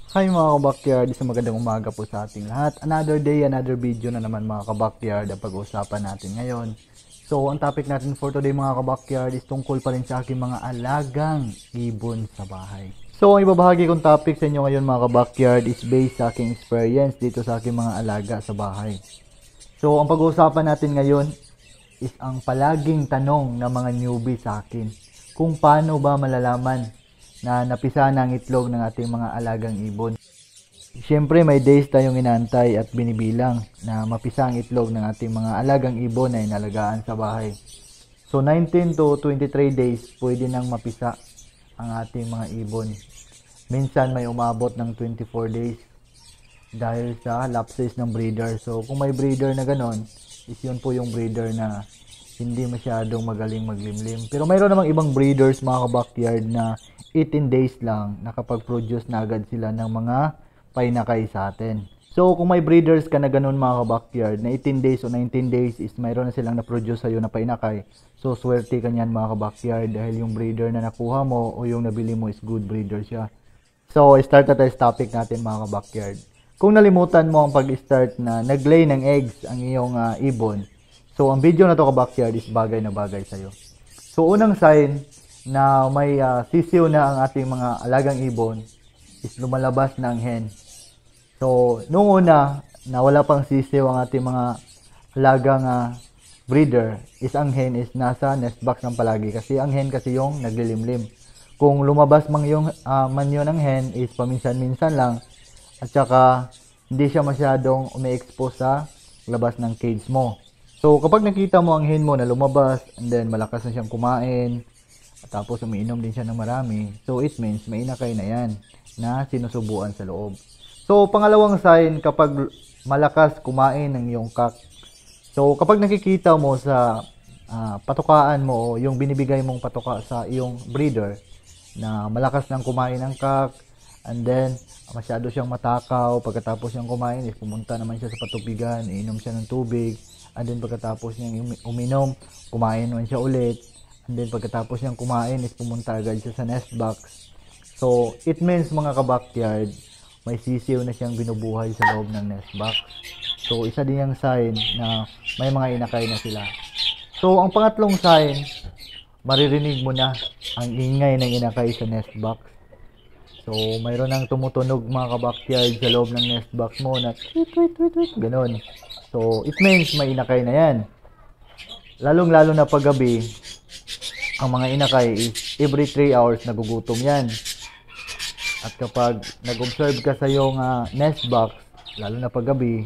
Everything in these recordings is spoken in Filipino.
Hi mga kabakyard, isang magandang umaga po sa ating lahat. Another day, another video na naman mga kabakyard ang pag-uusapan natin ngayon. So, ang topic natin for today mga kabakyard is tungkol pa rin sa aking mga alagang ibon sa bahay. So, ang ibabahagi kong topic sa inyo ngayon mga kabakyard is based sa aking experience dito sa aking mga alaga sa bahay. So, ang pag-uusapan natin ngayon is ang palaging tanong ng mga newbie sa akin. Kung paano ba malalaman na napisa na ang itlog ng ating mga alagang ibon. Siyempre may days tayong inaantay at binibilang na mapisa ang itlog ng ating mga alagang ibon na inalagaan sa bahay. So 19 to 23 days pwede nang mapisa ang ating mga ibon. Minsan may umabot ng 24 days dahil sa lapses ng breeder. So kung may breeder na ganon, is yun po yung breeder na hindi masyadong magaling maglimlim. Pero mayroon namang ibang breeders mga kabakyard na 18 days lang nakapag-produce na agad sila ng mga painakay sa atin. So kung may breeders ka na ganun mga kabakyard na 18 days o 19 days is mayroon na silang na-produce sa'yo na painakay. So swerte ka niyan mga kabakyard dahil yung breeder na nakuha mo o yung nabili mo is good breeder siya. So start na tayo sa topic natin mga kabakyard. Kung nalimutan mo ang pag-start na nag-lay ng eggs ang iyong ibon, so ang video na to kabakyard is bagay na bagay sa'yo. So unang sign na may sisiw na ang ating mga alagang ibon is lumalabas ng hen. So nung una na wala pang sisiw ang ating mga alagang breeder is ang hen is nasa nest box ng palagi kasi ang hen kasi yung naglilimlim. Kung lumabas man yun ng hen is paminsan-minsan lang at saka hindi siya masyadong umi-expose sa labas ng cage mo. So kapag nakita mo ang hen mo na lumabas and then malakas na siyang kumain at tapos umiinom din siya ng marami, so it means may inakay na yan na sinusubuan sa loob. So pangalawang sign kapag malakas kumain ng iyong cock. So kapag nakikita mo sa patukaan mo o yung binibigay mong patuka sa iyong breeder na malakas nang kumain ng cock and then masyado siyang matakaw, pagkatapos niyang kumain is pumunta naman siya sa patubigan, iinom siya ng tubig. And then pagkatapos niyang uminom, kumain naman siya ulit. And then pagkatapos niyang kumain is pumunta agad siya sa nest box. So it means mga kabakyard, may sisiw na siyang binubuhay sa loob ng nest box. So isa din yung sign na may mga inakay na sila. So ang pangatlong sign, maririnig mo na ang ingay ng inakay sa nest box. So mayroon nang tumutunog mga kabakyard sa loob ng nest box mo na tweet tweet tweet tweet ganon. So, it means may inakay na yan. Lalong-lalo na paggabi, ang mga inakay is every 3 hours nagugutom yan. At kapag nag-observe ka sa iyong nest box, lalo na paggabi,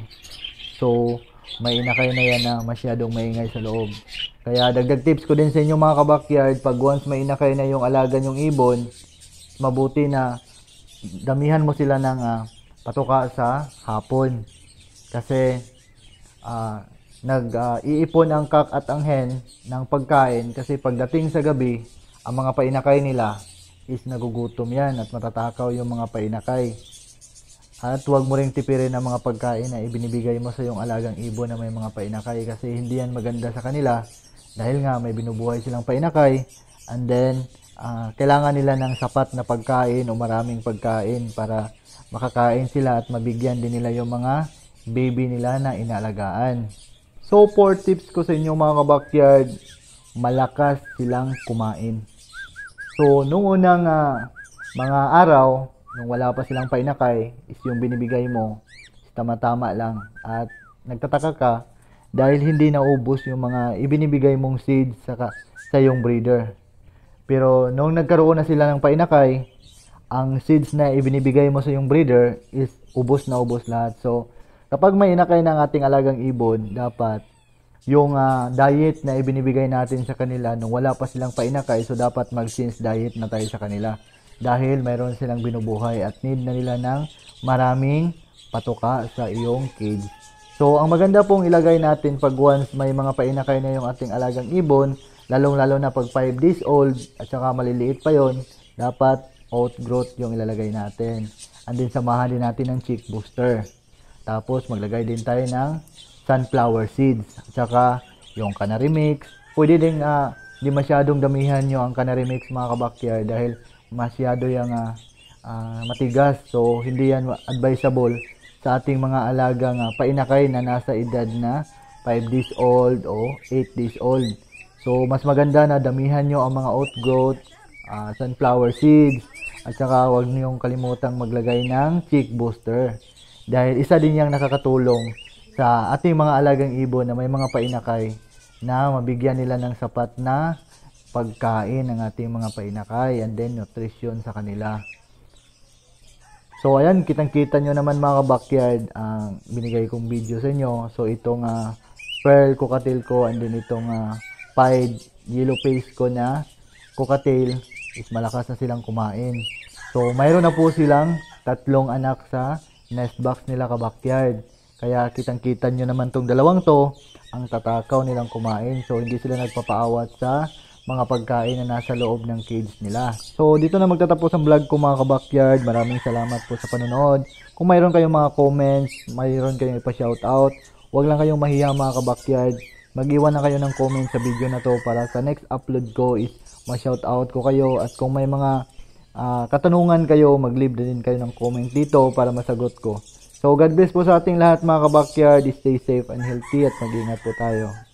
so may inakay na yan na masyadong maingay sa loob. Kaya dagdag tips ko din sa inyo mga kabakyard, pag once may inakay na yung alaga nyong ibon, mabuti na damihan mo sila ng patuka sa hapon. Kasi iipon ang cock at ang hen ng pagkain kasi pagdating sa gabi, ang mga painakay nila is nagugutom yan at matatakaw yung mga painakay. At huwag mo ring tipirin ang mga pagkain na ibinibigay mo sa iyong alagang ibon na may mga painakay kasi hindi yan maganda sa kanila dahil nga may binubuhay silang painakay and then kailangan nila ng sapat na pagkain o maraming pagkain para makakain sila at mabigyan din nila yung mga baby nila na inaalagaan. So 4 tips ko sa inyo mga kabakyard, malakas silang kumain. So nung unang mga araw, nung wala pa silang painakay, is yung binibigay mo, tama-tama lang. At nagtataka ka dahil hindi naubos yung mga ibinibigay mong seeds sa iyong breeder. Pero nung nagkaroon na sila ng painakay, ang seeds na ibinibigay mo sa iyong breeder is ubos na ubos lahat. So kapag may inakay ng ating alagang ibon, dapat yung diet na ibinibigay natin sa kanila nung wala pa silang painakay, so dapat mag-change diet na tayo sa kanila. Dahil mayroon silang binubuhay at need na nila ng maraming patuka sa iyong cage. So ang maganda pong ilagay natin pag once may mga painakay na yung ating alagang ibon, lalong-lalo na pag 5 days old at saka maliliit pa yon, dapat oat growth yung ilalagay natin. And then samahan din natin ng chick booster. Tapos maglagay din tayo ng sunflower seeds at saka yung canary mix. Pwede din di masyadong damihan nyo ang canary mix mga kabakyard dahil masyado yung matigas. So hindi yan advisable sa ating mga alagang painakay na nasa edad na 5 days old o 8 days old. So mas maganda na damihan nyo ang mga outgrowth, sunflower seeds, at saka huwag niyong kalimutang maglagay ng chick booster. Dahil isa din yung nakakatulong sa ating mga alagang ibon na may mga painakay na mabigyan nila ng sapat na pagkain ng ating mga painakay and then nutrition sa kanila. So ayan, kitang-kita nyo naman mga backyard ang binigay kong video sa inyo. So itong pearl cockatiel ko and then itong pied yellow face ko na cockatiel is malakas na silang kumain. So mayroon na po silang 3 anak sa nest box nila ka-backyard. Kaya kitang-kita nyo naman tong dalawang to ang tatakaw nilang kumain. So hindi sila nagpapaawat sa mga pagkain na nasa loob ng cage nila. So dito na magtatapos ang vlog ko mga ka-backyard. Maraming salamat po sa panonood. Kung mayroon kayong mga comments, mayroon kayong ipa-shoutout, huwag lang kayong mahiya mga ka-backyard. Mag-iwan na kayo ng comment sa video na to para sa next upload ko is ma-shoutout ko kayo. At kung may mga katanungan kayo, mag-leave din kayo ng comment dito para masagot ko. So God bless po sa ating lahat mga ka-backyard. Stay safe and healthy at mag-ingat po tayo.